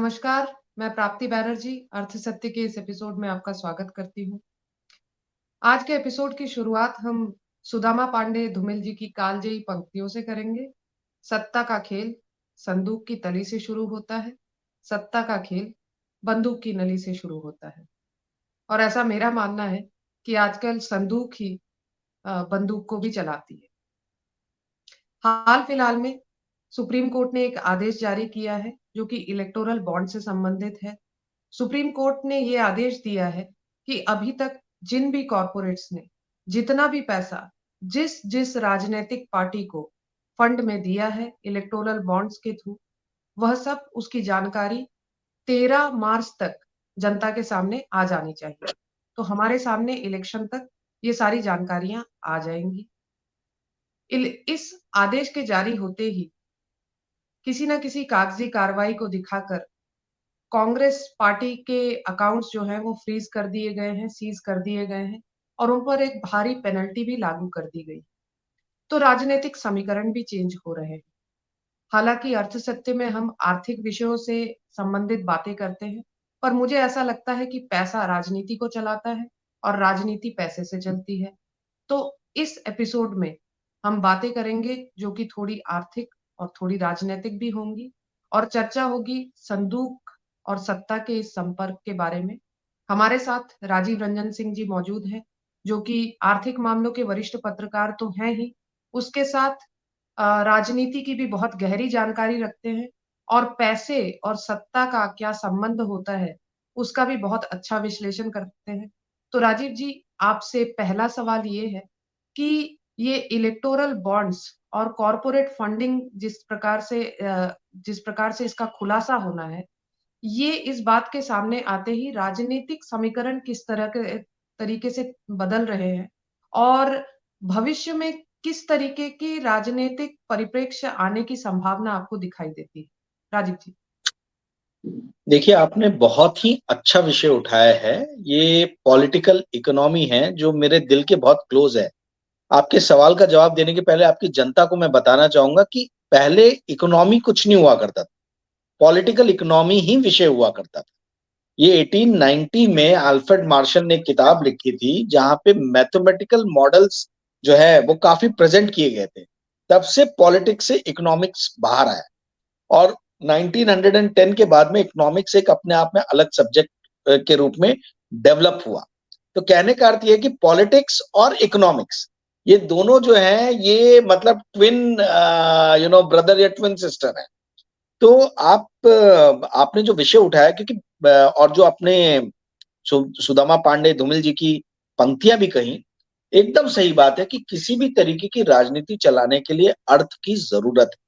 नमस्कार, मैं प्राप्ति बैनर्जी अर्थ सत्य के इस एपिसोड में आपका स्वागत करती हूँ। आज के एपिसोड की शुरुआत हम सुदामा पांडे धूमिल जी की कालजयी पंक्तियों से करेंगे। सत्ता का खेल संदूक की तली से शुरू होता है, सत्ता का खेल बंदूक की नली से शुरू होता है। और ऐसा मेरा मानना है कि आजकल संदूक ही बंदूक को भी चलाती है। हाल फिलहाल में सुप्रीम कोर्ट ने एक आदेश जारी किया है जो कि इलेक्टोरल बॉन्ड से संबंधित है। सुप्रीम कोर्ट ने ये आदेश दिया है कि अभी तक जिन भी कॉरपोरेट्स ने जितना भी पैसा जिस जिस राजनीतिक पार्टी को फंड में दिया है इलेक्टोरल बॉन्ड्स के थ्रू, वह सब उसकी जानकारी 13 मार्च तक जनता के सामने आ जानी चाहिए। तो हमारे सामने इलेक्शन तक ये सारी जानकारियां आ जाएंगी। इस आदेश के जारी होते ही किसी न किसी कागजी कार्रवाई को दिखाकर कांग्रेस पार्टी के अकाउंट्स जो हैं वो फ्रीज कर दिए गए हैं, सीज कर दिए गए हैं और उन पर एक भारी पेनल्टी भी लागू कर दी गई। तो राजनीतिक समीकरण भी चेंज हो रहे हैं। हालांकि अर्थसत्य में हम आर्थिक विषयों से संबंधित बातें करते हैं, पर मुझे ऐसा लगता है कि पैसा राजनीति को चलाता है और राजनीति पैसे से चलती है। तो इस एपिसोड में हम बातें करेंगे जो कि थोड़ी आर्थिक और थोड़ी राजनीतिक भी होंगी और चर्चा होगी संदूक और सत्ता के इस संपर्क के बारे में। हमारे साथ राजीव रंजन सिंह जी मौजूद हैं जो कि आर्थिक मामलों के वरिष्ठ पत्रकार तो हैं ही, उसके साथ राजनीति की भी बहुत गहरी जानकारी रखते हैं और पैसे और सत्ता का क्या संबंध होता है उसका भी बहुत अच्छा विश्लेषण करते हैं। तो राजीव जी, आपसे पहला सवाल ये है कि ये इलेक्टोरल बॉन्ड्स और कॉर्पोरेट फंडिंग जिस प्रकार से इसका खुलासा होना है, ये इस बात के सामने आते ही राजनीतिक समीकरण किस तरह के तरीके से बदल रहे हैं और भविष्य में किस तरीके की राजनीतिक परिप्रेक्ष्य आने की संभावना आपको दिखाई देती है? राजीव जी। देखिए, आपने बहुत ही अच्छा विषय उठाया है। ये पॉलिटिकल इकोनॉमी है जो मेरे दिल के बहुत क्लोज है। आपके सवाल का जवाब देने के पहले आपकी जनता को मैं बताना चाहूंगा कि पहले इकोनॉमी कुछ नहीं हुआ करता था, पॉलिटिकल इकोनॉमी ही विषय हुआ करता था। ये 1890 में अल्फ्रेड मार्शल ने एक किताब लिखी थी जहां पे मैथमेटिकल मॉडल्स जो है वो काफी प्रेजेंट किए गए थे। तब से पॉलिटिक्स से इकोनॉमिक्स बाहर आया और 1910 के बाद में इकोनॉमिक्स एक अपने आप में अलग सब्जेक्ट के रूप में डेवलप हुआ। तो कहने का अर्थ यह है कि पॉलिटिक्स और इकोनॉमिक्स ये दोनों जो है ये मतलब ट्विन ब्रदर या ट्विन सिस्टर है। तो आपने जो विषय उठाया क्योंकि और जो आपने सुदामा पांडे धूमिल जी की पंक्तियां भी कही, एकदम सही बात है कि किसी भी तरीके की राजनीति चलाने के लिए अर्थ की जरूरत है।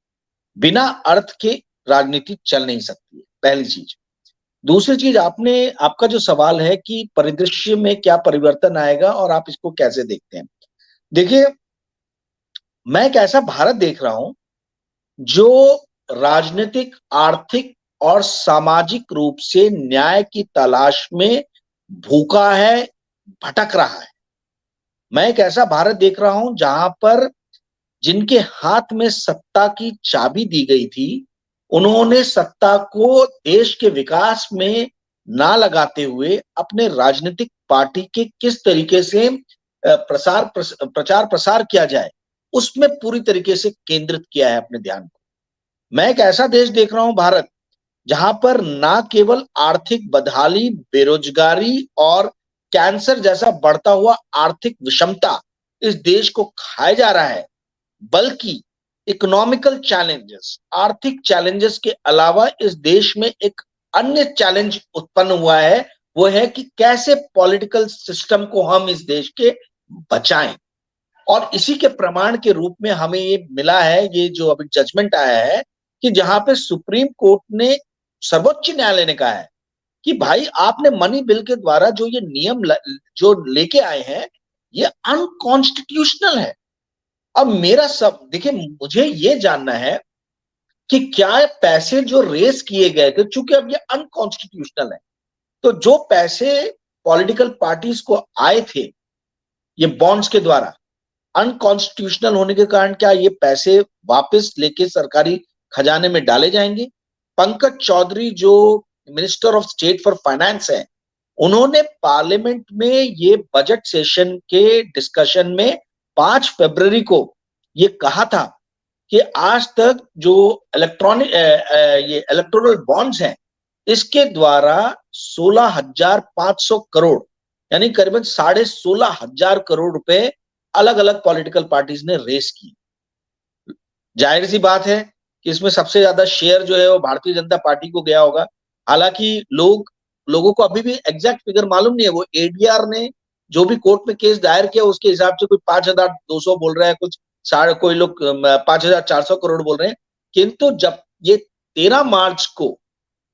बिना अर्थ के राजनीति चल नहीं सकती है, पहली चीज। दूसरी चीज, आपका जो सवाल है कि परिदृश्य में क्या परिवर्तन आएगा और आप इसको कैसे देखते हैं। देखिए, मैं एक ऐसा भारत देख रहा हूं जो राजनीतिक, आर्थिक और सामाजिक रूप से न्याय की तलाश में भूखा है, भटक रहा है। मैं एक ऐसा भारत देख रहा हूं जहां पर जिनके हाथ में सत्ता की चाबी दी गई थी, उन्होंने सत्ता को देश के विकास में ना लगाते हुए अपने राजनीतिक पार्टी के किस तरीके से प्रचार प्रसार किया जाए उसमें पूरी तरीके से केंद्रित किया है अपने ध्यान को। मैं एक ऐसा देश देख रहा हूं भारत जहां पर ना केवल आर्थिक बदहाली, बेरोजगारी और कैंसर जैसा बढ़ता हुआ आर्थिक विषमता इस देश को खाए जा रहा है, बल्कि इकोनॉमिकल चैलेंजेस, आर्थिक चैलेंजेस के अलावा इस देश में एक अन्य चैलेंज उत्पन्न हुआ है। वो है कि कैसे पॉलिटिकल सिस्टम को हम इस देश के बचाएं। और इसी के प्रमाण के रूप में हमें ये मिला है, ये जो अभी जजमेंट आया है कि जहां पे सुप्रीम कोर्ट ने, सर्वोच्च न्यायालय ने कहा है कि भाई आपने मनी बिल के द्वारा जो ये नियम जो लेके आए हैं ये अनकॉन्स्टिट्यूशनल है। अब मेरा सब देखिए, मुझे ये जानना है कि क्या पैसे जो रेस किए गए थे, चूंकि अब ये अनकॉन्स्टिट्यूशनल है, तो जो पैसे पॉलिटिकल पार्टीज को आए थे ये बॉन्ड्स के द्वारा, अनकॉन्स्टिट्यूशनल होने के कारण क्या ये पैसे वापस लेके सरकारी खजाने में डाले जाएंगे? पंकज चौधरी जो minister of state for finance है, उन्होंने पार्लियामेंट में ये बजट सेशन के डिस्कशन में 5 फरवरी को ये कहा था कि आज तक जो ये इलेक्टोरल बॉन्ड्स हैं, इसके द्वारा 16,500 करोड़ यानी करीबन 16,500 करोड़ रुपए अलग अलग पॉलिटिकल पार्टीज ने रेस की। जाहिर सी बात है कि इसमें सबसे ज्यादा शेयर जो है वो भारतीय जनता पार्टी को गया होगा। हालांकि लोगों को अभी भी एग्जैक्ट फिगर मालूम नहीं है। वो एडीआर ने जो भी कोर्ट में केस दायर किया उसके हिसाब से कोई 5,200 बोल रहा है, कुछ साढ़े कोई लोग 5,400 करोड़ बोल रहे हैं। किंतु जब ये 13 मार्च को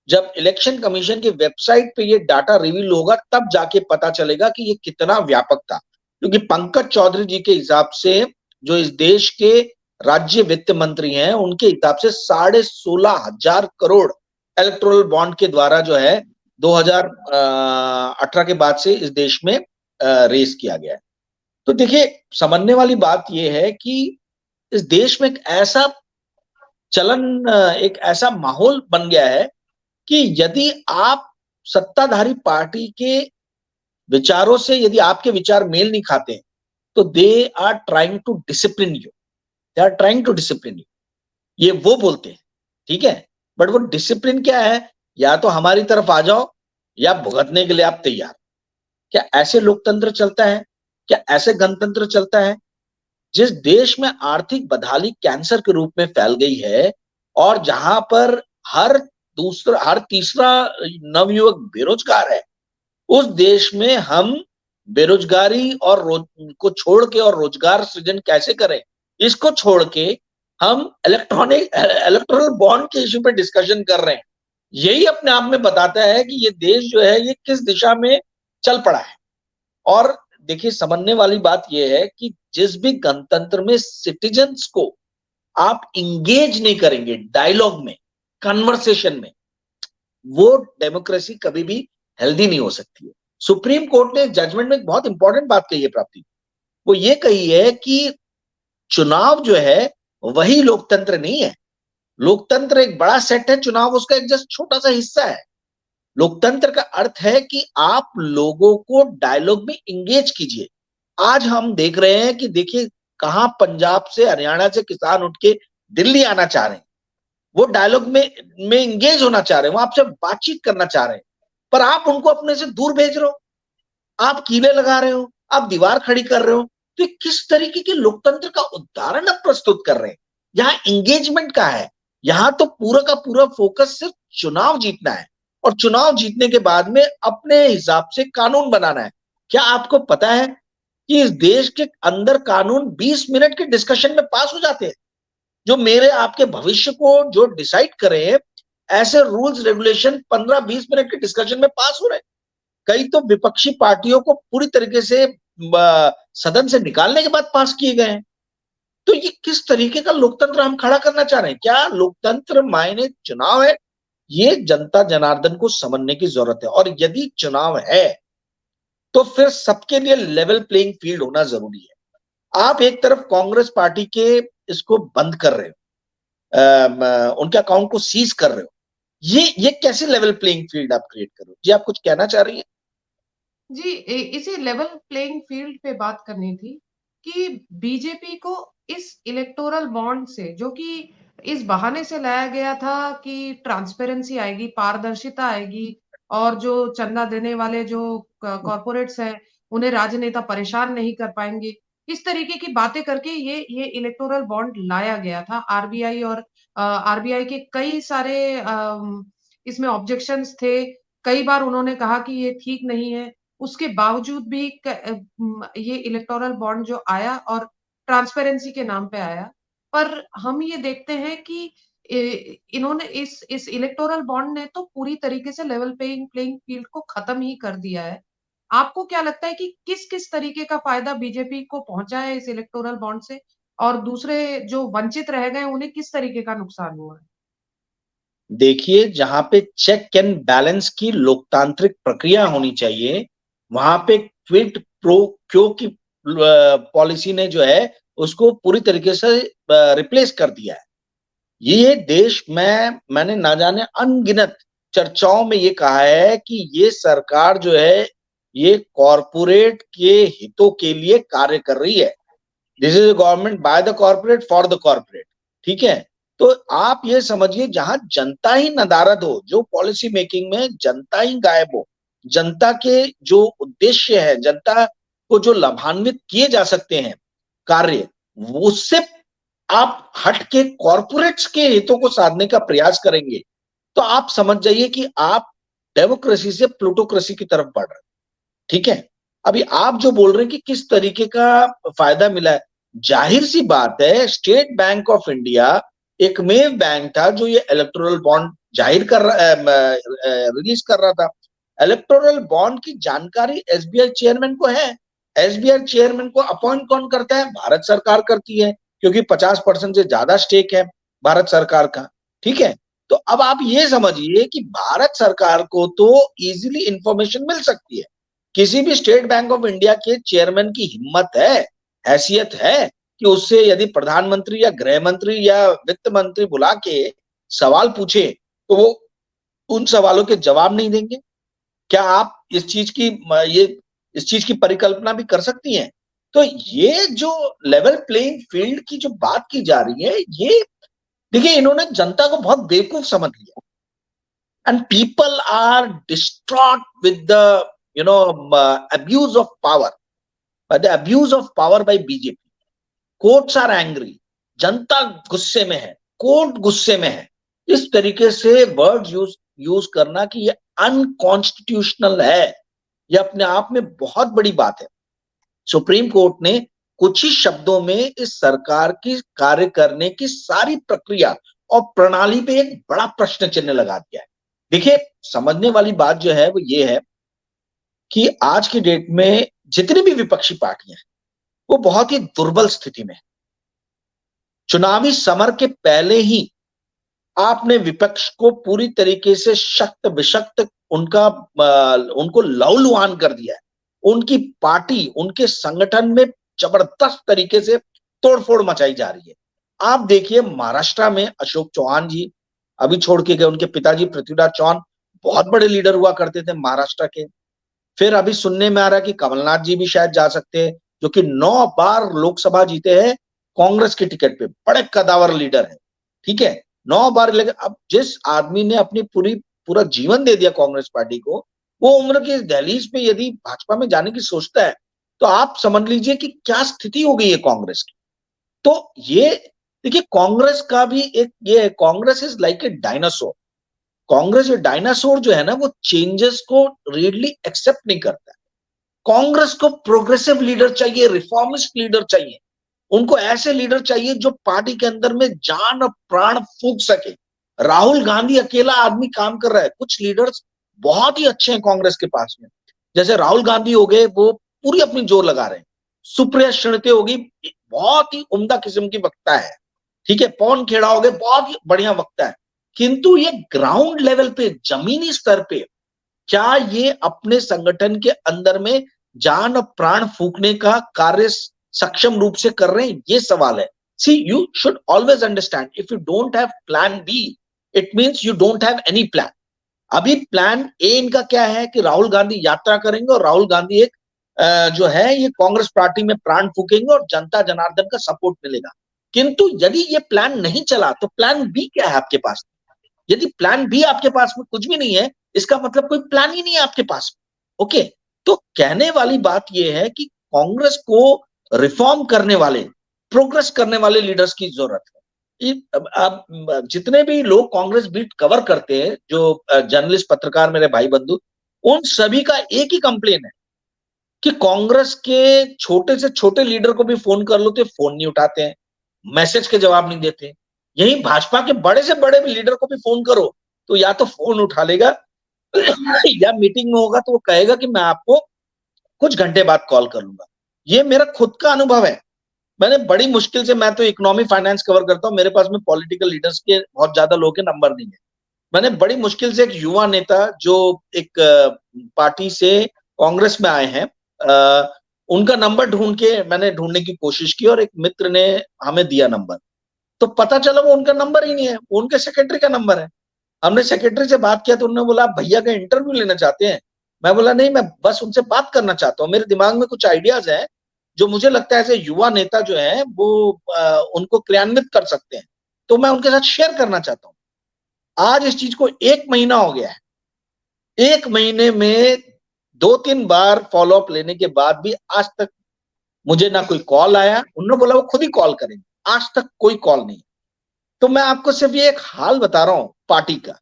जब इलेक्शन कमीशन की वेबसाइट पे ये डाटा रिवील होगा, तब जाके पता चलेगा कि ये कितना व्यापक था। क्योंकि पंकज चौधरी जी के हिसाब से, जो इस देश के राज्य वित्त मंत्री हैं, उनके हिसाब से 16,500 करोड़ इलेक्टोरल बॉन्ड के द्वारा जो है 2018 के बाद से इस देश में रेस किया गया है। तो देखिए, समझने वाली बात यह है कि इस देश में एक ऐसा चलन, एक ऐसा माहौल बन गया है कि यदि आप सत्ताधारी पार्टी के विचारों से, यदि आपके विचार मेल नहीं खाते, तो they are trying to discipline you, they are trying to discipline you, ये वो बोलते हैं, ठीक है। बट वो डिसिप्लिन क्या है? या तो हमारी तरफ आ जाओ या भुगतने के लिए आप तैयार। क्या ऐसे लोकतंत्र चलता है? क्या ऐसे गणतंत्र चलता है? जिस देश में आर्थिक बदहाली कैंसर के रूप में फैल गई है और जहां पर हर तीसरा नवयुवक बेरोजगार है, उस देश में हम बेरोजगारी और को छोड़ के और रोजगार सृजन कैसे करें, इसको छोड़ के हम इलेक्टोरल बॉन्ड के इश्यू पे डिस्कशन कर रहे हैं। यही अपने आप में बताता है कि ये देश जो है ये किस दिशा में चल पड़ा है। और देखिए, समझने वाली बात यह है कि जिस भी गणतंत्र में सिटीजन्स को आप इंगेज नहीं करेंगे डायलॉग में, कन्वर्सेशन में, वो डेमोक्रेसी कभी भी हेल्दी नहीं हो सकती है। सुप्रीम कोर्ट ने जजमेंट में एक बहुत इंपॉर्टेंट बात कही है प्राप्ति। वो ये कही है कि चुनाव जो है वही लोकतंत्र नहीं है। लोकतंत्र एक बड़ा सेट है, चुनाव उसका एक जस्ट छोटा सा हिस्सा है। लोकतंत्र का अर्थ है कि आप लोगों को डायलॉग में इंगेज कीजिए। आज हम देख रहे हैं कि देखिए, कहां पंजाब से, हरियाणा से किसान उठ के दिल्ली आना चाह रहे हैं, वो डायलॉग में इंगेज होना चाह रहे हैं, वो आपसे बातचीत करना चाह रहे हैं, पर आप उनको अपने से दूर भेज रहे हो, आप कीले लगा रहे हो, आप दीवार खड़ी कर रहे हो। तो किस तरीके के लोकतंत्र का उदाहरण आप प्रस्तुत कर रहे हैं? यहाँ एंगेजमेंट का है, यहाँ तो पूरा का पूरा फोकस सिर्फ चुनाव जीतना है और चुनाव जीतने के बाद में अपने हिसाब से कानून बनाना है। क्या आपको पता है कि इस देश के अंदर कानून 20 मिनट के डिस्कशन में पास हो जाते हैं, जो मेरे आपके भविष्य को जो डिसाइड करे, ऐसे रूल्स रेगुलेशन 15-20 मिनट के डिस्कशन में पास हो रहे हैं। कई तो विपक्षी पार्टियों को पूरी तरीके से सदन से निकालने के बाद पास किए गए हैं। तो ये किस तरीके का लोकतंत्र हम खड़ा करना चाह रहे हैं? क्या लोकतंत्र मायने चुनाव है? ये जनता जनार्दन को समझने की जरूरत है। और यदि चुनाव है तो फिर सबके लिए लेवल प्लेइंग फील्ड होना जरूरी है। आप एक तरफ कांग्रेस पार्टी के इसको बंद कर रहे हो, उनके अकाउंट को सीज कर रहे हो, ये कैसे लेवल प्लेइंग फील्ड आप क्रिएट कर रहे हो? जी, आप कुछ कहना चाह रही हैं? जी, इसी लेवल प्लेइंग फील्ड पे बात करनी थी कि बीजेपी को इस इलेक्टोरल बॉन्ड से, जो कि इस बहाने से लाया गया था कि ट्रांसपेरेंसी आएगी, पारदर्शिता आएगी और जो चंदा देने वाले जो कॉर्पोरेट्स हैं, उन्हें राजनेता परेशान नहीं कर पाएंगे। इस तरीके की बातें करके ये इलेक्टोरल बॉन्ड लाया गया था। आरबीआई और आरबीआई के कई सारे इसमें ऑब्जेक्शंस थे। कई बार उन्होंने कहा कि ये ठीक नहीं है। उसके बावजूद भी ये इलेक्टोरल बॉन्ड जो आया और ट्रांसपेरेंसी के नाम पे आया। पर हम ये देखते हैं कि इन्होंने इस इलेक्टोरल बॉन्ड ने तो पूरी तरीके से लेवल प्लेइंग फील्ड को खत्म ही कर दिया है। आपको क्या लगता है कि किस-किस तरीके का फ़ायदा बीजेपी को पहुँचा है इस इलेक्टोरल बॉन्ड से? और दूसरे जो वंचित रह गए, उन्हें किस तरीके का नुकसान हुआ है? देखिए, जहां पे चेक एंड बैलेंस की लोकतांत्रिक प्रक्रिया होनी चाहिए, वहां पे क्विड प्रो क्यो की पॉलिसी ने जो है उसको पूरी तरीके से रिप्लेस कर दिया है। ये देश में मैंने ना जाने अनगिनत चर्चाओं में ये कहा है कि ये सरकार जो है ये कॉरपोरेट के हितों के लिए कार्य कर रही है। This is government by the corporate for the corporate. ठीक है, तो आप ये समझिए जहां जनता ही नदारद हो, जो पॉलिसी मेकिंग में जनता ही गायब हो, जनता के जो उद्देश्य है, जनता को जो लाभान्वित किए जा सकते हैं कार्य, उससे आप हट के कॉर्पोरेट्स के हितों को साधने का प्रयास करेंगे तो आप समझ जाइए कि आप डेमोक्रेसी से प्लूटोक्रेसी की तरफ बढ़ रहे हैं। ठीक है, अभी आप जो बोल रहे हैं कि किस तरीके का फायदा मिला है, जाहिर सी बात है स्टेट बैंक ऑफ इंडिया एकमेव बैंक था जो ये इलेक्टोरल बॉन्ड जाहिर कर रिलीज कर रहा था। इलेक्टोरल बॉन्ड की जानकारी एसबीआई चेयरमैन को है। एसबीआई चेयरमैन को अपॉइंट कौन करता है? भारत सरकार करती है, क्योंकि 50% से ज्यादा स्टेक है भारत सरकार का। ठीक है, तो अब आप ये समझिए कि भारत सरकार को तो इजीली इंफॉर्मेशन मिल सकती है। किसी भी स्टेट बैंक ऑफ इंडिया के चेयरमैन की हिम्मत है, हैसियत है कि उससे यदि प्रधानमंत्री या गृह मंत्री या वित्त मंत्री बुला के सवाल पूछे तो वो उन सवालों के जवाब नहीं देंगे? क्या आप ये इस चीज की परिकल्पना भी कर सकती हैं? तो ये जो लेवल प्लेइंग फील्ड की जो बात की जा रही है, ये देखिए इन्होंने जनता को बहुत बेवकूफ समझ लिया। And people are distraught with the abuse of power, by the abuse of power by BJP. Courts are angry, जनता गुस्से में है, कोर्ट गुस्से में है। इस तरीके से वर्ड यूज करना कि ये अनकॉन्स्टिट्यूशनल है, ये अपने आप में बहुत बड़ी बात है। सुप्रीम कोर्ट ने कुछ ही शब्दों में इस सरकार की कार्य करने की सारी प्रक्रिया और प्रणाली पे एक बड़ा प्रश्न चिन्ह लगा दिया है। देखिए, समझने वाली बात जो है वो ये है कि आज की डेट में जितनी भी विपक्षी पार्टियां हैं वो बहुत ही दुर्बल स्थिति में है। चुनावी समर के पहले ही आपने विपक्ष को पूरी तरीके से शक्त विशक्त उनको लहूलुहान कर दिया है। उनकी पार्टी, उनके संगठन में जबरदस्त तरीके से तोड़फोड़ मचाई जा रही है। आप देखिए महाराष्ट्र में अशोक चौहान जी अभी छोड़ के गए, उनके पिताजी पृथ्वीराज चौहान बहुत बड़े लीडर हुआ करते थे महाराष्ट्र के। फिर अभी सुनने में आ रहा है कि कमलनाथ जी भी शायद जा सकते हैं, जो कि 9 बार लोकसभा जीते हैं कांग्रेस के टिकट पे, बड़े कदावर लीडर है। ठीक है, 9 बार। लेकिन अब जिस आदमी ने अपनी पूरा जीवन दे दिया कांग्रेस पार्टी को, वो उम्र की दहलीज पे यदि भाजपा में जाने की सोचता है तो आप समझ लीजिए कि क्या स्थिति हो गई है कांग्रेस की। तो ये देखिए, कांग्रेस का भी एक ये है, Congress is like a dinosaur. Congress जो डायनासोर जो है ना, वो चेंजेस को रेडली एक्सेप्ट नहीं करता है। कांग्रेस को प्रोग्रेसिव लीडर चाहिए, रिफॉर्मिस्ट लीडर चाहिए। उनको ऐसे लीडर चाहिए जो पार्टी के अंदर में जान और प्राण फूंक सके। राहुल गांधी अकेला आदमी काम कर रहा है। कुछ लीडर्स बहुत ही अच्छे हैं कांग्रेस के पास में, जैसे राहुल गांधी हो गए, वो पूरी अपनी जोर लगा रहे हैं। सुप्रिया श्रीते होगी, बहुत ही उम्दा किस्म की वक्ता है। ठीक है, पवन खेड़ा हो गए, बहुत ही बढ़िया वक्ता है। किंतु ये ग्राउंड लेवल पे, जमीनी स्तर पे क्या ये अपने संगठन के अंदर में जान और प्राण फूंकने का कार्य सक्षम रूप से कर रहे हैं? ये सवाल है। See, you should always understand, if you don't have plan B, it means you don't have any plan. अभी प्लान ए इनका क्या है कि राहुल गांधी यात्रा करेंगे और राहुल गांधी एक जो है ये कांग्रेस पार्टी में प्राण फूकेंगे और जनता जनार्दन का सपोर्ट मिलेगा। किंतु यदि ये प्लान नहीं चला तो प्लान बी क्या है आपके पास? यदि प्लान बी आपके पास में कुछ भी नहीं है, इसका मतलब कोई प्लान ही नहीं है आपके पास में। ओके, तो कहने वाली बात यह है कि कांग्रेस को रिफॉर्म करने वाले, प्रोग्रेस करने वाले लीडर्स की जरूरत है। अब जितने भी लोग कांग्रेस बीट कवर करते हैं, जो जर्नलिस्ट पत्रकार मेरे भाई बंधु, उन सभी का एक ही कंप्लेन है कि कांग्रेस के छोटे से छोटे लीडर को भी फोन कर लो तो फोन नहीं उठाते हैं, मैसेज के जवाब नहीं देते। यही भाजपा के बड़े से बड़े लीडर को भी फोन करो तो या तो फोन उठा लेगा या मीटिंग में होगा तो वो कहेगा कि मैं आपको कुछ घंटे बाद कॉल कर लूंगा। ये मेरा खुद का अनुभव है। मैंने बड़ी मुश्किल से, मैं तो इकोनॉमी फाइनेंस कवर करता हूँ, मेरे पास में पॉलिटिकल लीडर्स के बहुत ज्यादा लोगों के नंबर नहीं है। मैंने बड़ी मुश्किल से एक युवा नेता जो एक पार्टी से कांग्रेस में आए हैं, उनका नंबर ढूंढ के मैंने ढूंढने की कोशिश की और एक मित्र ने हमें दिया नंबर। तो पता चला वो उनका नंबर ही नहीं है, वो उनके सेक्रेटरी का नंबर है। हमने सेक्रेटरी से बात किया तो उन्होंने बोला आप भैया का इंटरव्यू लेना चाहते हैं। मैं बोला नहीं, मैं बस उनसे बात करना चाहता हूँ, मेरे दिमाग में कुछ आइडियाज हैं जो मुझे लगता है ऐसे युवा नेता जो है वो उनको क्रियान्वित कर सकते हैं, तो मैं उनके साथ शेयर करना चाहता हूँ। आज इस चीज को 1 महीना हो गया है। 1 महीने में 2-3 बार फॉलोअप लेने के बाद भी आज तक मुझे ना कोई कॉल आया। उन्होंने बोला वो खुद ही कॉल करेंगे, आज तक कोई कॉल नहीं। तो मैं आपको सिर्फ ये एक हाल बता रहा हूं पार्टी का,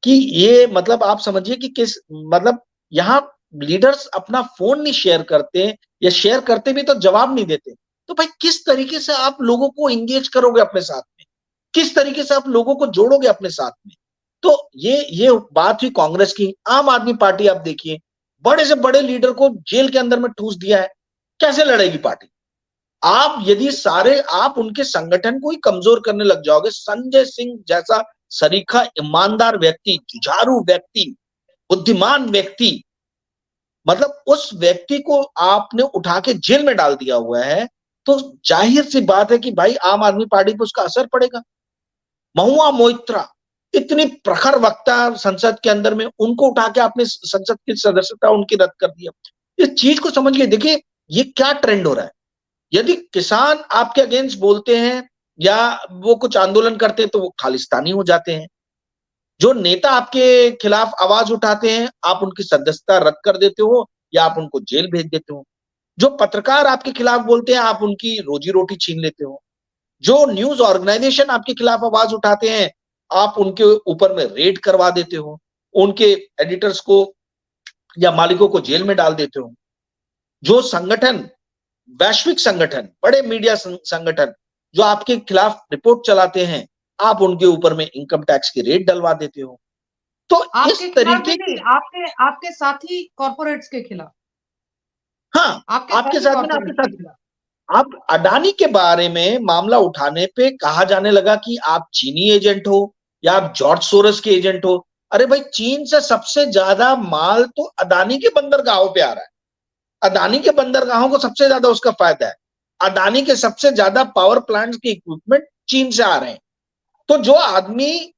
कि ये मतलब आप समझिए कि किस मतलब यहाँ लीडर्स अपना फोन नहीं शेयर करते, या शेयर करते भी तो जवाब नहीं देते। तो भाई किस तरीके से आप लोगों को इंगेज करोगे अपने साथ में, किस तरीके से आप लोगों को जोड़ोगे अपने साथ में। तो ये बात हुई कांग्रेस की। आम आदमी पार्टी आप देखिए, बड़े से बड़े लीडर को जेल के अंदर में ठूस दिया है, कैसे लड़ेगी पार्टी। आप यदि सारे आप उनके संगठन को ही कमजोर करने लग जाओगे, संजय सिंह जैसा सरीखा ईमानदार व्यक्ति, जुझारू व्यक्ति, बुद्धिमान व्यक्ति, मतलब उस व्यक्ति को आपने उठा के जेल में डाल दिया हुआ है, तो जाहिर सी बात है कि भाई आम आदमी पार्टी पर उसका असर पड़ेगा। महुआ मोइत्रा इतनी प्रखर वक्ता संसद के अंदर में, उनको उठा के आपने संसद की सदस्यता उनकी रद्द कर दिया। इस चीज को समझिए, देखिए ये क्या ट्रेंड हो रहा है। यदि किसान आपके अगेंस्ट बोलते हैं या वो कुछ आंदोलन करते हैं तो वो खालिस्तानी हो जाते हैं। जो नेता आपके खिलाफ आवाज उठाते हैं आप उनकी सदस्यता रद्द कर देते हो या आप उनको जेल भेज देते हो। जो पत्रकार आपके खिलाफ बोलते हैं आप उनकी रोजी रोटी छीन लेते हो। जो न्यूज ऑर्गेनाइजेशन आपके खिलाफ आवाज उठाते हैं आप उनके ऊपर में रेड करवा देते हो, उनके एडिटर्स को या मालिकों को जेल में डाल देते हो। जो संगठन, वैश्विक संगठन, बड़े मीडिया संगठन जो आपके खिलाफ रिपोर्ट चलाते हैं आप उनके ऊपर में इनकम टैक्स की रेट डलवा देते हो। तो आपके इस खिलाफ भी तरीके नहीं, की, आपके आपके साथी कॉर्पोरेट्स के खिलाफ, हाँ, आपके आपके साथी साथ में आपके कॉर्पोरेट्स के साथ खिलाफ। आप अडानी के बारे में मामला उठाने पे कहा जाने लगा कि आप चीनी एजेंट हो या आप जॉर्ज सोरस के एजेंट हो। अरे भाई, चीन से सबसे ज्यादा माल तो अडानी के बंदरगाहों पे आ रहा है। अडानी के बंदरगाहों को सबसे ज्यादा उसका फायदा है। अडानी के सबसे ज्यादा पावर प्लांट्स के इक्विपमेंट चीन से आ रहे हैं। तो जो आदमी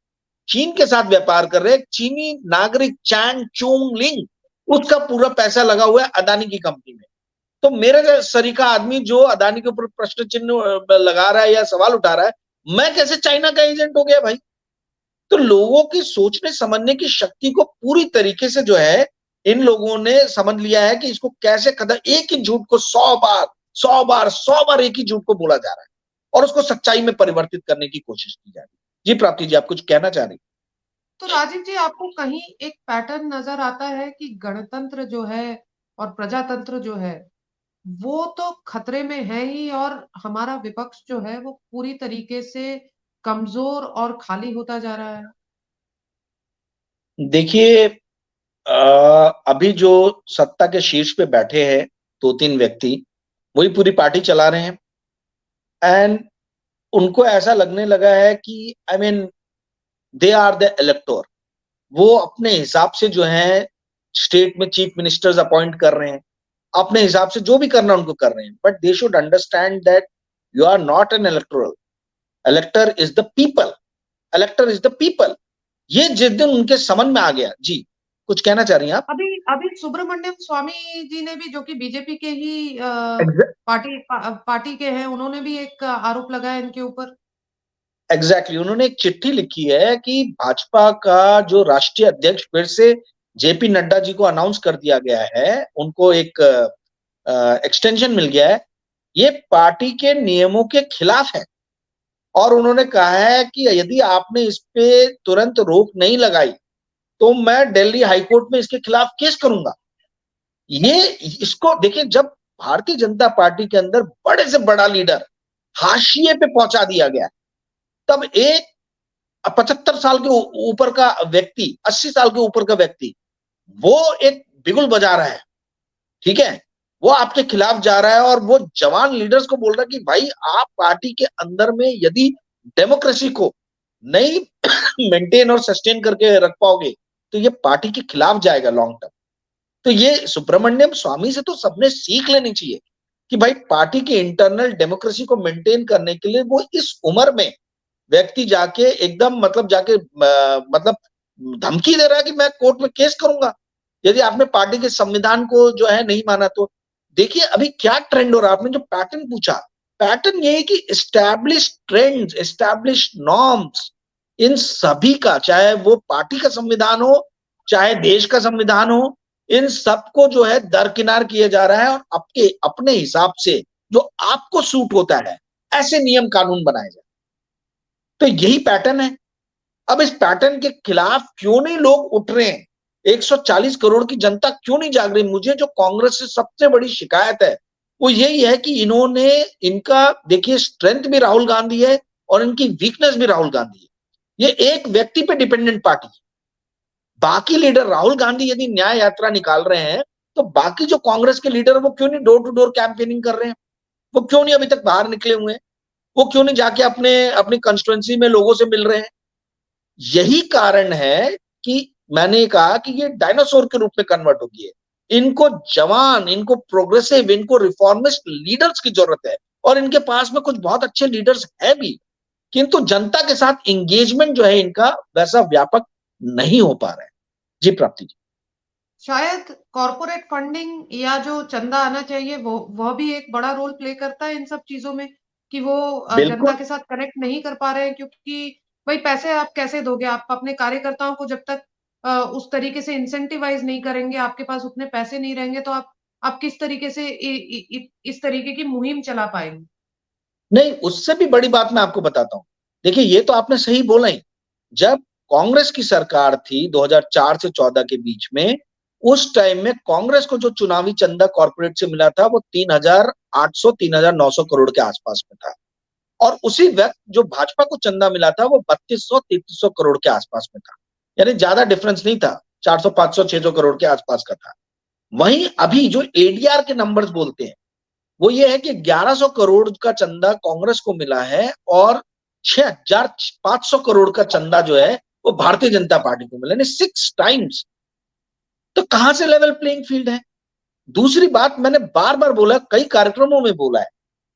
चीन के साथ व्यापार कर रहे हैं, चीनी नागरिक चैंग चूंग लिंग, उसका पूरा पैसा लगा हुआ है अडानी की कंपनी में। तो मेरे सरीका आदमी जो अडानी के ऊपर प्रश्न चिन्ह लगा रहा है या सवाल उठा रहा है, मैं कैसे चाइना का एजेंट हो गया भाई। तो लोगों की सोचने समझने की शक्ति को पूरी तरीके से जो है इन लोगों ने समझ लिया है कि इसको कैसे कदम, एक ही झूठ को 100 बार एक ही झूठ को बोला जा रहा है और उसको सच्चाई में परिवर्तित करने की कोशिश की जा रही है। जी प्राप्ति जी, आप कुछ कहना चाह रही। तो राजीव जी, आपको कहीं एक पैटर्न नजर आता है कि गणतंत्र जो है और प्रजातंत्र जो है वो तो खतरे में है ही, और हमारा विपक्ष जो है वो पूरी तरीके से कमजोर और खाली होता जा रहा है। देखिए, अभी जो सत्ता के शीर्ष पे बैठे हैं 2-3 व्यक्ति, वही पूरी पार्टी चला रहे हैं। एंड उनको ऐसा लगने लगा है कि I mean they are the elector. वो अपने हिसाब से जो है स्टेट में चीफ मिनिस्टर्स अपॉइंट कर रहे हैं, अपने हिसाब से जो भी करना उनको कर रहे हैं। But they should understand that you are not an electoral, elector is the people, elector is the people. ये जिस दिन उनके समझ में आ गया। जी, कुछ कहना चाह रही हैं आप। अभी अभी सुब्रमण्यम स्वामी जी ने भी, जो कि बीजेपी के ही पार्टी के हैं, उन्होंने भी एक आरोप लगाया इनके ऊपर। एग्जैक्टली, उन्होंने एक चिट्ठी लिखी है कि भाजपा का जो राष्ट्रीय अध्यक्ष फिर से जेपी नड्डा जी को अनाउंस कर दिया गया है, उनको एक एक्सटेंशन मिल गया है, ये पार्टी के नियमों के खिलाफ है। और उन्होंने कहा है कि यदि आपने इस पे तुरंत रोक नहीं लगाई तो मैं दिल्ली हाईकोर्ट में इसके खिलाफ केस करूंगा। ये इसको देखिए, जब भारतीय जनता पार्टी के अंदर बड़े से बड़ा लीडर हाशिए पे पहुंचा दिया गया, तब एक 75 साल के ऊपर का व्यक्ति, 80 साल के ऊपर का व्यक्ति, वो एक बिगुल बजा रहा है, ठीक है, वो आपके खिलाफ जा रहा है और वो जवान लीडर्स को बोल रहा है कि भाई आप पार्टी के अंदर में यदि डेमोक्रेसी को नहीं मेंटेन और सस्टेन करके रख पाओगे तो ये पार्टी के खिलाफ जाएगा लॉन्ग टर्म। तो ये सुब्रमण्यम स्वामी से तो सबने सीख लेनी चाहिए कि भाई पार्टी की इंटरनल डेमोक्रेसी को मेंटेन करने के लिए वो इस उम्र में व्यक्ति जाके एकदम मतलब जाके मतलब धमकी दे रहा है कि मैं कोर्ट में केस करूंगा यदि आपने पार्टी के संविधान को जो है नहीं माना तो। देखिए अभी क्या ट्रेंड हो रहा है, आपने जो पैटर्न पूछा, पैटर्न ये है कि एस्टैब्लिश ट्रेंड्स, एस्टैब्लिश नॉर्म्स, इन सभी का, चाहे वो पार्टी का संविधान हो चाहे देश का संविधान हो, इन सबको जो है दरकिनार किया जा रहा है और आपके अपने हिसाब से जो आपको सूट होता है ऐसे नियम कानून बनाए जाए। तो यही पैटर्न है। अब इस पैटर्न के खिलाफ क्यों नहीं लोग उठ रहे हैं? 140 करोड़ की जनता क्यों नहीं जाग रही? मुझे जो कांग्रेस से सबसे बड़ी शिकायत है वो यही है कि इन्होंने, इनका देखिए स्ट्रेंथ भी राहुल गांधी है और इनकी वीकनेस भी राहुल गांधी है। ये एक व्यक्ति पे डिपेंडेंट पार्टी है। बाकी लीडर, राहुल गांधी यदि न्याय यात्रा निकाल रहे हैं तो बाकी जो कांग्रेस के लीडर वो क्यों नहीं डोर टू डोर कैंपेनिंग कर रहे हैं? वो क्यों नहीं अभी तक बाहर निकले हुए हैं? वो क्यों नहीं जाके अपने अपनी कंस्टिट्यूएंसी में लोगों से मिल रहे हैं? यही कारण है कि मैंने कहा कि ये डायनासोर के रूप में कन्वर्ट हो गई है। इनको जवान, इनको प्रोग्रेसिव, इनको रिफॉर्मिस्ट लीडर्स की जरूरत है और इनके पास में कुछ बहुत अच्छे लीडर्स है भी, किंतु जनता के साथ एंगेजमेंट जो है इनका वैसा व्यापक नहीं हो पा रहा है। जी प्राप्ति जी। शायद कॉरपोरेट फंडिंग या जो चंदा आना चाहिए वो वह भी एक बड़ा रोल प्ले करता है इन सब चीजों में, कि वो जनता बिल्कुल के साथ कनेक्ट नहीं कर पा रहे हैं, क्योंकि भाई पैसे आप कैसे दोगे? आप अपने कार्यकर्ताओं को जब तक उस तरीके से इंसेंटिवाइज नहीं करेंगे, आपके पास उतने पैसे नहीं रहेंगे, तो आप किस तरीके से इस तरीके की मुहिम चला पाएंगे? नहीं, उससे भी बड़ी बात मैं आपको बताता हूं। देखिए ये तो आपने सही बोला ही। जब कांग्रेस की सरकार थी 2004 से 14 के बीच में, उस टाइम में कांग्रेस को जो चुनावी चंदा कॉर्पोरेट से मिला था वो 3,800 3,900 करोड़ के आसपास में था। और उसी वक्त जो भाजपा को चंदा मिला था वो 3200 3300 करोड़ के आसपास में था। यानी ज्यादा डिफरेंस नहीं था, 400 500 600 करोड़ के आसपास का था। वहीं अभी जो एडीआर के नंबर्स बोलते हैं वो ये है कि 1100 करोड़ का चंदा कांग्रेस को मिला है और 6,500 करोड़ का चंदा जो है वो भारतीय जनता पार्टी को मिला, यानी 6 टाइम्स। तो कहां से लेवल प्लेइंग फील्ड है? दूसरी बात, मैंने बार बार बोला, कई कार्यक्रमों में बोला है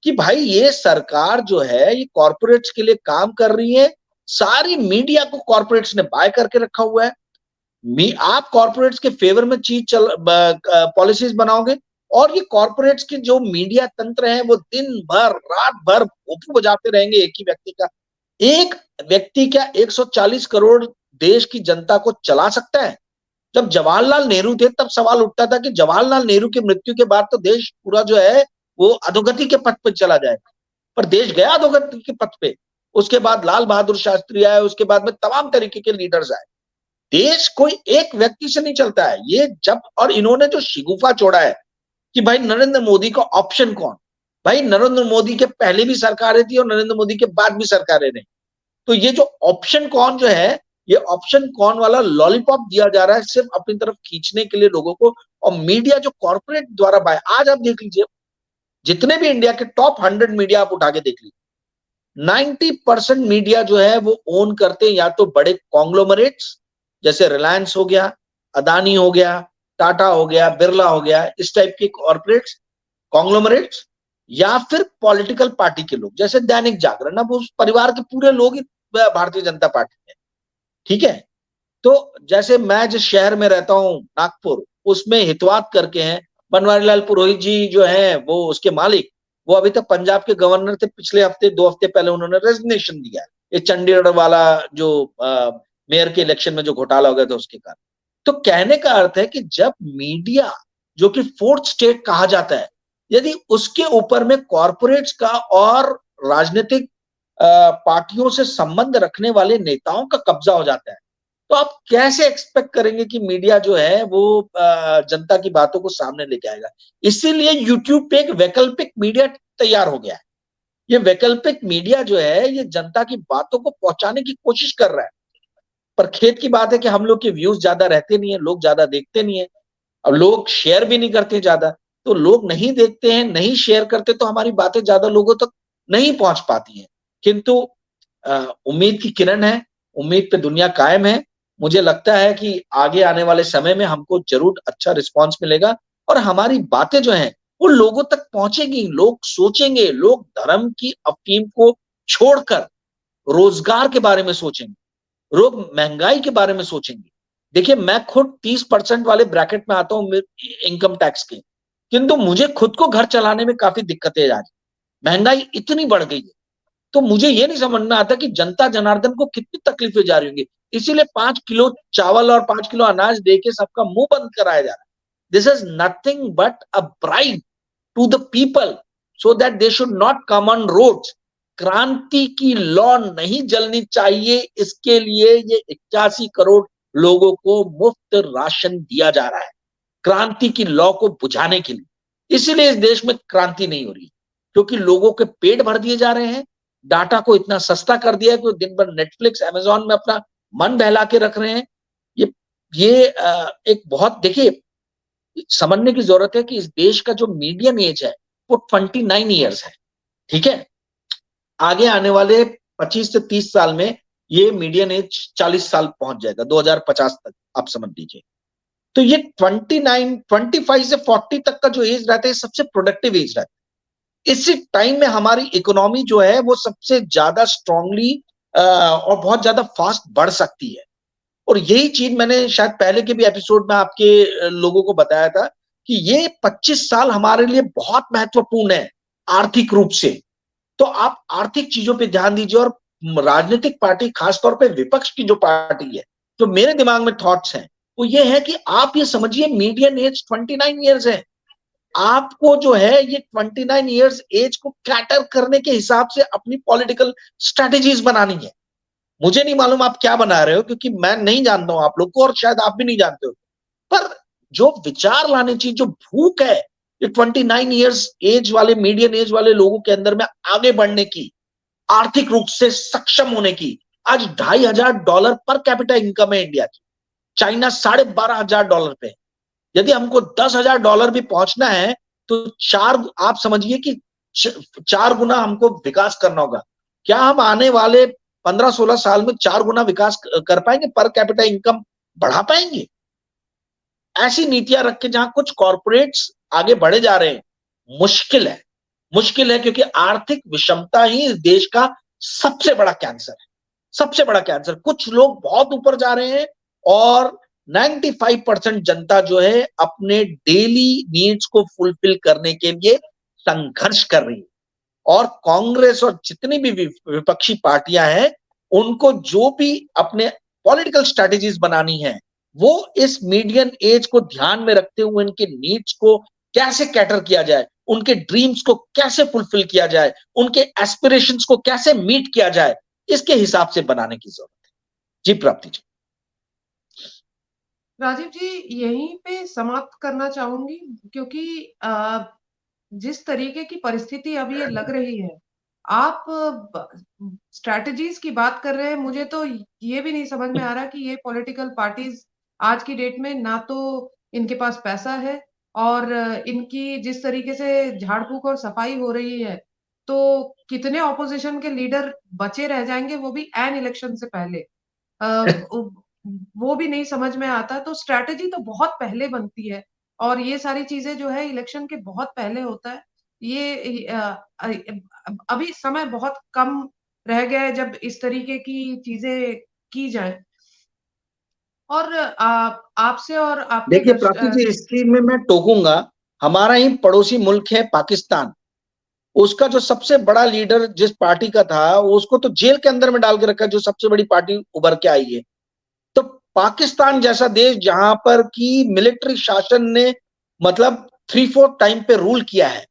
कि भाई ये सरकार जो है ये कॉर्पोरेट्स के लिए काम कर रही है। सारी मीडिया को कॉर्पोरेट्स ने बाय करके रखा हुआ है। आप कॉर्पोरेट्स के फेवर में चीज चल पॉलिसीज बनाओगे और ये कॉर्पोरेट्स के जो मीडिया तंत्र है वो दिन भर रात भर भोंपू बजाते रहेंगे एक ही व्यक्ति का। एक व्यक्ति क्या 140 करोड़ देश की जनता को चला सकता है? जब जवाहरलाल नेहरू थे तब सवाल उठता था कि जवाहरलाल नेहरू की मृत्यु के बाद तो देश पूरा जो है वो अधोगति के पथ पर चला जाएगा। पर देश गया अधोगति के पथ पे। उसके बाद लाल बहादुर शास्त्री आए, उसके बाद में तमाम तरीके के लीडर्स आए। देश कोई एक व्यक्ति से नहीं चलता है ये। जब और इन्होंने जो शिगुफा छोड़ा है कि भाई नरेंद्र मोदी का ऑप्शन कौन? भाई नरेंद्र मोदी के पहले भी सरकारें थी और नरेंद्र मोदी के बाद भी सरकारें रही। तो ये जो ऑप्शन कौन जो है, ये ऑप्शन कौन वाला लॉलीपॉप दिया जा रहा है सिर्फ अपनी तरफ खींचने के लिए लोगों को। और मीडिया जो कॉर्पोरेट द्वारा बाय, आज आप देख लीजिए जितने भी इंडिया के टॉप 100 मीडिया आप उठा के देख लीजिए, 90% मीडिया जो है वो ओन करते हैं या तो बड़े कॉन्ग्लोमरेट्स, जैसे रिलायंस हो गया, अदानी हो गया, टाटा हो गया, बिरला हो गया, इस टाइप के कॉर्पोरेट्स, कॉन्ग्लोमरेट्स, या फिर पॉलिटिकल पार्टी के लोग जैसे दैनिक जागरण। अब उस परिवार के पूरे लोग ही भारतीय जनता पार्टी में, ठीक है। तो जैसे मैं जिस शहर में रहता हूं नागपुर, उसमें हितवाद करके हैं, बनवारीलाल पुरोहित जी जो है वो उसके मालिक, वो अभी तक पंजाब के गवर्नर थे। पिछले हफ्ते 2 हफ्ते पहले उन्होंने रेजिग्नेशन दिया है ये चंडीगढ़ वाला जो मेयर के इलेक्शन में जो घोटाला हो गया था उसके कारण। तो कहने का अर्थ है कि जब मीडिया, जो कि फोर्थ स्टेट कहा जाता है, यदि उसके ऊपर में कॉर्पोरेट्स का और राजनीतिक पार्टियों से संबंध रखने वाले नेताओं का कब्जा हो जाता है, तो आप कैसे एक्सपेक्ट करेंगे कि मीडिया जो है वो जनता की बातों को सामने लेके आएगा? इसीलिए यूट्यूब पे एक वैकल्पिक मीडिया तैयार हो गया है। ये वैकल्पिक मीडिया जो है ये जनता की बातों को पहुंचाने की कोशिश कर रहा है। पर खेत की बात है कि हम लोग के व्यूज ज्यादा रहते नहीं है, लोग ज्यादा देखते नहीं है। अब लोग शेयर भी नहीं करते ज्यादा, तो लोग नहीं देखते हैं, नहीं शेयर करते, तो हमारी बातें ज्यादा लोगों तक नहीं पहुंच पाती हैं। किंतु उम्मीद की किरण है, उम्मीद पे दुनिया कायम है। मुझे लगता है कि आगे आने वाले समय में हमको जरूर अच्छा रिस्पांस मिलेगा और हमारी बातें जो हैं वो लोगों तक पहुंचेगी। लोग सोचेंगे, लोग धर्म की अफीम को छोड़कर रोजगार के बारे में सोचेंगे, लोग महंगाई के बारे में सोचेंगे। देखिए, मैं खुद 30% वाले ब्रैकेट में आता हूं इनकम टैक्स के, किंतु मुझे खुद को घर चलाने में काफी दिक्कतें आ रही, महंगाई इतनी बढ़ गई है। तो मुझे ये नहीं समझ में आता कि जनता जनार्दन को कितनी तकलीफें जा रही होंगी। इसीलिए 5 किलो चावल और 5 किलो अनाज देके सबका मुंह बंद कराया जा रहा है। This is nothing but a bribe to the people so that they should not come on roads. क्रांति की लौ नहीं जलनी चाहिए, इसके लिए ये 81 करोड़ लोगों को मुफ्त राशन दिया जा रहा है, क्रांति की लौ को बुझाने के लिए। इसीलिए इस देश में क्रांति नहीं हो रही, क्योंकि लोगों के पेट भर दिए जा रहे हैं, डाटा को इतना सस्ता कर दिया है कि वो दिन भर नेटफ्लिक्स अमेजॉन में अपना मन बहला के रख रहे हैं। ये एक बहुत, देखिए, समझने की जरूरत है कि इस देश का जो मीडियम एज है वो 29 ईयर्स है। ठीक है, आगे आने वाले 25 से 30 साल में ये मीडियम एज 40 साल पहुंच जाएगा, 2050 तक आप समझ लीजिए। तो ये 25 से 40 तक का जो एज रहता है सबसे प्रोडक्टिव एज रहता है। इसी टाइम में हमारी इकोनॉमी जो है वो सबसे ज्यादा स्ट्रांगली और बहुत ज्यादा फास्ट बढ़ सकती है। और यही चीज मैंने शायद पहले के भी एपिसोड में आपके लोगों को बताया था कि ये 25 साल हमारे लिए बहुत महत्वपूर्ण है आर्थिक रूप से। तो आप आर्थिक चीजों पे ध्यान दीजिए, और राजनीतिक पार्टी, खासतौर पे विपक्ष की जो पार्टी है, जो मेरे दिमाग में थॉट्स हैं वो ये है कि आप ये समझिए मीडियन एज 29 ईयर्स है। आपको जो है ये 29 ईयर्स एज को कैटर करने के हिसाब से अपनी पॉलिटिकल स्ट्रेटेजीज बनानी है। मुझे नहीं मालूम आप क्या बना रहे हो, क्योंकि मैं नहीं जानता हूं आप लोग को, और शायद आप भी नहीं जानते हो। पर जो विचार लाने चाहिए, जो भूख है ये 29 ईयर्स एज वाले, मीडियन एज वाले लोगों के अंदर में आगे बढ़ने की, आर्थिक रूप से सक्षम होने की। आज $2,500 पर कैपिटा इनकम है इंडिया की, चाइना $12,500 पे। यदि हमको $10,000 भी पहुंचना है तो आप समझिए कि 4 गुना हमको विकास करना होगा। क्या हम आने वाले 15-16 साल में 4 गुना विकास कर पाएंगे, पर कैपिटा इनकम बढ़ा पाएंगे? ऐसी नीतियां रख के जहां कुछ कॉर्पोरेट्स आगे बढ़े जा रहे हैं, मुश्किल है। मुश्किल है, क्योंकि आर्थिक विषमता ही इस देश का सबसे बड़ा कैंसर है, सबसे बड़ा कैंसर। कुछ लोग बहुत ऊपर जा रहे हैं और 95% जनता जो है अपने डेली नीड्स को फुलफिल करने के लिए संघर्ष कर रही है। और कांग्रेस और जितनी भी विपक्षी पार्टियां हैं, उनको जो भी अपने पॉलिटिकल स्ट्रेटेजीज बनानी है, वो इस मीडियन एज को ध्यान में रखते हुए उनके नीड्स को कैसे कैटर किया जाए, उनके ड्रीम्स को कैसे फुलफिल किया जाए, उनके एस्पिरेशंस को कैसे मीट किया जाए, इसके हिसाब से बनाने की जरूरत है। जी प्राप्ति जी। राजीव जी, यहीं पे समाप्त करना चाहूंगी, क्योंकि जिस तरीके की परिस्थिति अभी ये लग रही है, आप स्ट्रैटेजीज की बात कर रहे हैं। मुझे तो ये भी नहीं समझ में आ रहा कि ये पॉलिटिकल पार्टीज आज की डेट में ना तो इनके पास पैसा है, और इनकी जिस तरीके से झाड़ फूक और सफाई हो रही है, तो कितने ऑपोजिशन के लीडर बचे रह जाएंगे, वो भी एन इलेक्शन से पहले। वो भी नहीं समझ में आता। तो स्ट्रैटेजी तो बहुत पहले बनती है, और ये सारी चीजें जो है इलेक्शन के बहुत पहले होता है। ये अभी समय बहुत कम रह गया है जब इस तरीके की चीजें की जाए। और आपसे और आपके देखिए प्राप्ति जी, इस चीज में मैं टोकूंगा। हमारा ही पड़ोसी मुल्क है पाकिस्तान, उसका जो सबसे बड़ा लीडर जिस पार्टी का था, उसको तो जेल के अंदर में डाल के रखा, जो सबसे बड़ी पार्टी उभर के आई है। तो पाकिस्तान जैसा देश, जहां पर की मिलिट्री शासन ने मतलब 3/4 टाइम पे रूल किया है,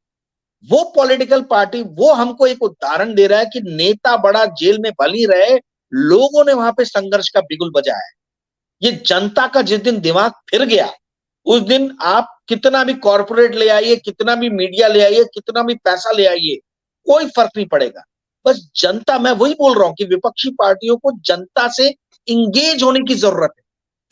वो पॉलिटिकल पार्टी वो हमको एक उदाहरण दे रहा है कि नेता बड़ा जेल में भली रहे, लोगों ने वहां पे संघर्ष का बिगुल बजाया है। ये जनता का जिस दिन दिमाग फिर गया, उस दिन आप कितना भी कॉरपोरेट ले आइए, कितना भी मीडिया ले आइए, कितना भी पैसा ले आइए, कोई फर्क नहीं पड़ेगा। बस जनता, मैं वही बोल रहा हूं कि विपक्षी पार्टियों को जनता से इंगेज होने की जरूरत है।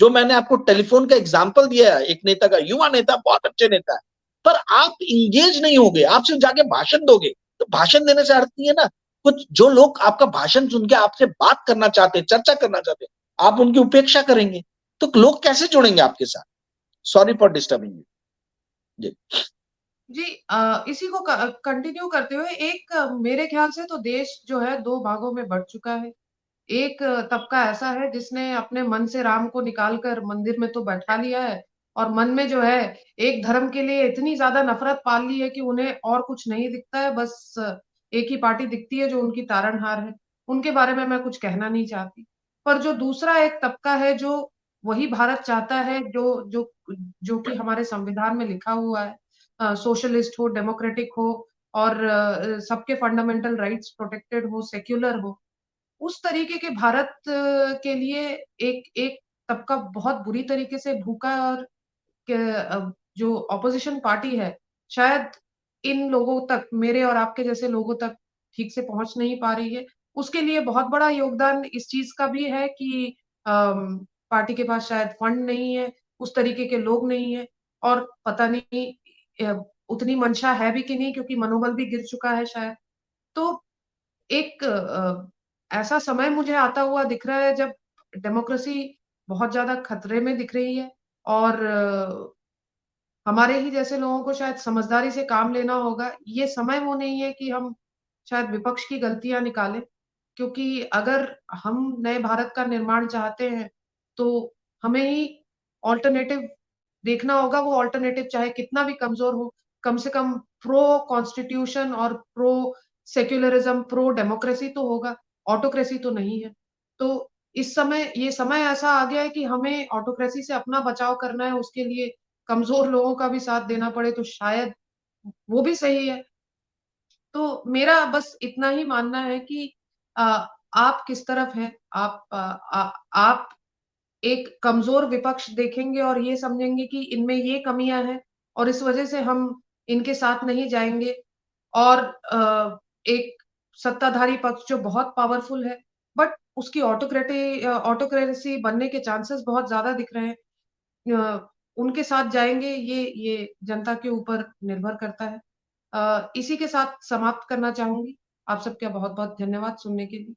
जो मैंने आपको टेलीफोन का एग्जाम्पल दिया है, एक नेता का, युवा नेता, बहुत अच्छे नेता है, पर आप इंगेज नहीं होगे, आप सिर्फ जाके भाषण दोगे। तो भाषण देने से अर्थ नहीं है ना। कुछ जो लोग आपका भाषण सुन के आपसे बात करना चाहते हैं, चर्चा करना चाहते हैं, आप उनकी उपेक्षा करेंगे, तो लोग कैसे जुड़ेंगे आपके साथ? सॉरी फॉर डिस्टर्बिंग यू जी। जी, इसी को कंटिन्यू करते हुए एक मेरे ख्याल से तो देश जो है 2 भागों में बँट चुका है। एक तबका ऐसा है जिसने अपने मन से राम को निकाल कर मंदिर में तो बैठा लिया है और मन में जो है एक धर्म के लिए इतनी ज़्यादा नफ़रत पाल ली है कि उन्हें और कुछ नहीं दिखता है, बस एक ही पार्टी दिखती है जो उनकी तारनहार है। उनके बारे में मैं कुछ कहना नहीं चाहती। पर जो दूसरा एक तबका है जो वही भारत चाहता है जो जो जो कि हमारे संविधान में लिखा हुआ है, सोशलिस्ट हो, डेमोक्रेटिक हो और सबके फंडामेंटल राइट्स प्रोटेक्टेड हो, सेक्युलर हो। उस तरीके के भारत के लिए एक एक तबका बहुत बुरी तरीके से भूखा है और जो ऑपोज़िशन पार्टी है, शायद इन लोगों तक, मेरे और आपके जैसे लोगों तक ठीक से पहुँच नहीं पा रही है। उसके लिए बहुत बड़ा योगदान इस चीज़ का भी है कि पार्टी के पास शायद फंड नहीं है, उस तरीके के लोग नहीं हैं और पता नहीं उतनी मंशा है भी कि नहीं क्योंकि मनोबल भी गिर चुका है शायद। तो एक ऐसा समय मुझे आता हुआ दिख रहा है जब डेमोक्रेसी बहुत ज़्यादा खतरे में दिख रही है और हमारे ही जैसे लोगों को शायद समझदारी से काम लेना होगा। ये समय वो नहीं है कि हम शायद विपक्ष की गलतियाँ निकालें, क्योंकि अगर हम नए भारत का निर्माण चाहते हैं, तो हमें ही अल्टरनेटिव देखना होगा। वो अल्टरनेटिव चाहे कितना भी कमज़ोर हो, कम से कम प्रो कॉन्स्टिट्यूशन और प्रो सेक्युलरिज़्म, प्रो डेमोक्रेसी तो होगा, ऑटोक्रेसी तो नहीं है। तो इस समय ये समय ऐसा आ गया है कि हमें ऑटोक्रेसी से अपना बचाव करना है, उसके लिए कमज़ोर लोगों का भी साथ देना पड़े तो शायद वो भी सही है। तो मेरा बस इतना ही मानना है कि अ, आप किस तरफ हैं? आप एक कमज़ोर विपक्ष देखेंगे और ये समझेंगे कि इनमें ये कमियाँ हैं और इस वज़ह से हम इनके साथ नहीं जाएँगे और एक सत्ताधारी पक्ष जो बहुत पावरफुल है, बट उसकी ऑटोक्रेसी बनने के चांसेस बहुत ज़्यादा दिख रहे हैं। उनके साथ जाएँगे ये जनता के ऊपर निर्भर करता है। इसी के साथ समाप्त करना चाहूँगी। आप सबका बहुत-बहुत धन्यवाद सुनने के लिए।